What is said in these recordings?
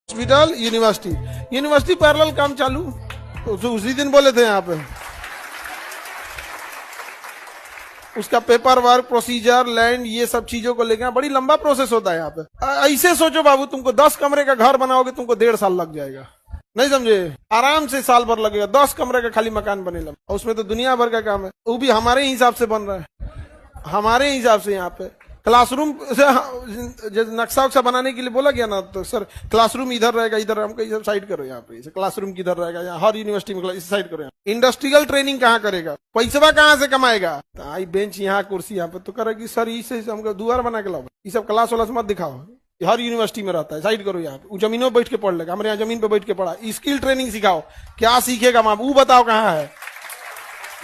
Hospital university, university parallel काम चालू। तो उसी दिन बोले थे यहाँ पे उसका पेपर वर्क, प्रोसीजर, लैंड, ये सब चीजों को लेकर बड़ी लंबा प्रोसेस होता है यहाँ पे। ऐसे सोचो बाबू, तुमको 10 कमरे का घर बनाओगे तुमको 1.5 साल लग जाएगा, नहीं समझे? आराम से साल भर लगेगा। 10 कमरे का खाली मकान बने लगा, उसमें तो दुनिया भर का काम है। वो भी हमारे हिसाब से बन रहा है, हमारे हिसाब से। यहाँ पे क्लासरूम से नक्शा उक्सा बनाने के लिए बोला गया ना, तो सर क्लासरूम इधर रहेगा, इधर हमको इधर साइड करो। यहाँ पे क्लासरूम किधर रहेगा, यहाँ हर यूनिवर्सिटी में इस साइड करो। यहाँ इंडस्ट्रियल ट्रेनिंग कहाँ करेगा, पैसा कहाँ से कमाएगा? तो आई बेंच यहाँ, कुर्सी यहाँ पे, तो करेगी सर इसे हमको दुआर बना के लाओ, ये सब क्लास वाला मत दिखाओ। हर यूनिवर्सिटी में रहता है, साइड करो। यहाँ पे जमीनों पर बैठ के पढ़ लेगा, हमारे यहाँ जमीन पे बैठ के पढ़ा। स्किल ट्रेनिंग सिखाओ, क्या सीखेगा वहां, वो बताओ कहाँ है।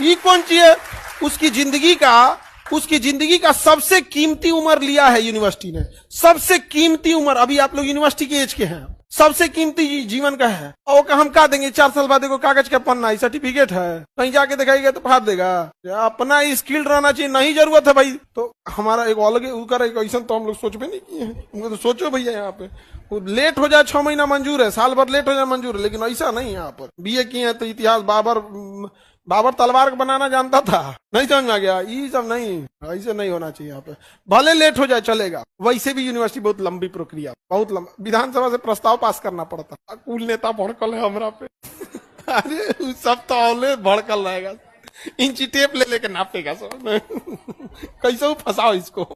ये कौन चीज है? उसकी जिंदगी का सबसे कीमती उम्र लिया है यूनिवर्सिटी ने, सबसे कीमती उम्र। अभी आप लोग यूनिवर्सिटी के एज के हैं, सबसे कीमती जीवन का है। और हम क्या देंगे 4 साल बाद? देखो कागज का पन्ना, सर्टिफिकेट है, कहीं जाके दिखाएगा तो फाड़ देगा। अपना स्किल रहना चाहिए, नहीं जरूरत है भाई। तो हमारा एक अलग ऐसा तो हम लोग सोच भी नहीं किए हैं। हमको तो सोचो भैया, यहाँ पे लेट हो जाए 6 महीना मंजूर है, साल भर लेट हो जाए मंजूर है, लेकिन ऐसा नहीं। यहाँ पर बीए किए हैं तो इतिहास, बाबर तलवार बनाना जानता था, नहीं समझ में आ गया? ये सब नहीं, ऐसे नहीं होना चाहिए। यहाँ पे भले लेट हो जाए चलेगा। वैसे भी यूनिवर्सिटी बहुत लंबी प्रक्रिया, बहुत लंबा। विधानसभा से प्रस्ताव पास करना पड़ता। कुल नेता भड़कल है हमरा पे अरे सब तो औले भड़कल रहेगा, इंची टेप ले लेके नापेगा सब कैसे फंसाओ इसको।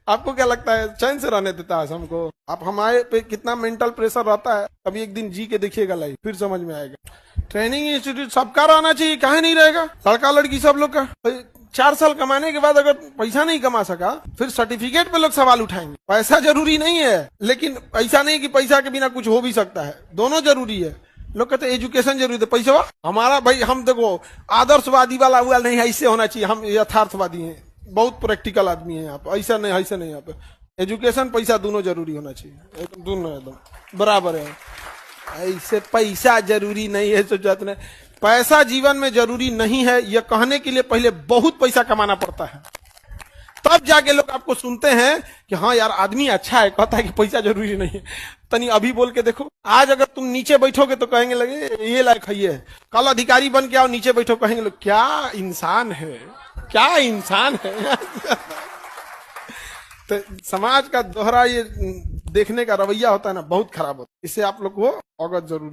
आपको क्या लगता है चैन से रहने देता है हमको? आप हमारे पे कितना मेंटल प्रेशर रहता है, कभी एक दिन जी के देखिएगा लाइफ, फिर समझ में आएगा। ट्रेनिंग इंस्टीट्यूट सबका रहना चाहिए, काहे नहीं रहेगा? लड़का लड़की सब लोग का। 4 साल कमाने के बाद अगर पैसा नहीं कमा सका, फिर सर्टिफिकेट पे लोग सवाल उठाएंगे। पैसा जरूरी नहीं है, लेकिन ऐसा नहीं कि पैसा के बिना कुछ हो भी सकता है, दोनों जरूरी है। लोग कहते हैं एजुकेशन जरूरी है, पैसा हमारा भाई। हम देखो आदर्शवादी वाला हुआ नहीं, ऐसे होना चाहिए। हम यथार्थवादी हैं, बहुत प्रैक्टिकल आदमी है यहाँ पे। ऐसा नहीं, ऐसा नहीं। यहाँ पे एजुकेशन पैसा दोनों जरूरी होना चाहिए, दोनों एकदम बराबर है। ऐसे पैसा जरूरी नहीं है सोचते नहीं। पैसा जीवन में जरूरी नहीं है, यह कहने के लिए पहले बहुत पैसा कमाना पड़ता है, तब जाके लोग आपको सुनते हैं कि हाँ यार आदमी अच्छा है, कहता है कि पैसा जरूरी नहीं है। तनी अभी बोल के देखो, आज अगर तुम नीचे बैठोगे तो कहेंगे लगे ये लायक है, ये कल अधिकारी बन के आओ, नीचे बैठो, कहेंगे लोग क्या इंसान है, क्या इंसान है तो समाज का दोहरा ये देखने का रवैया होता है ना, बहुत खराब होता है। इससे आप लोग को अवगत जरूरी।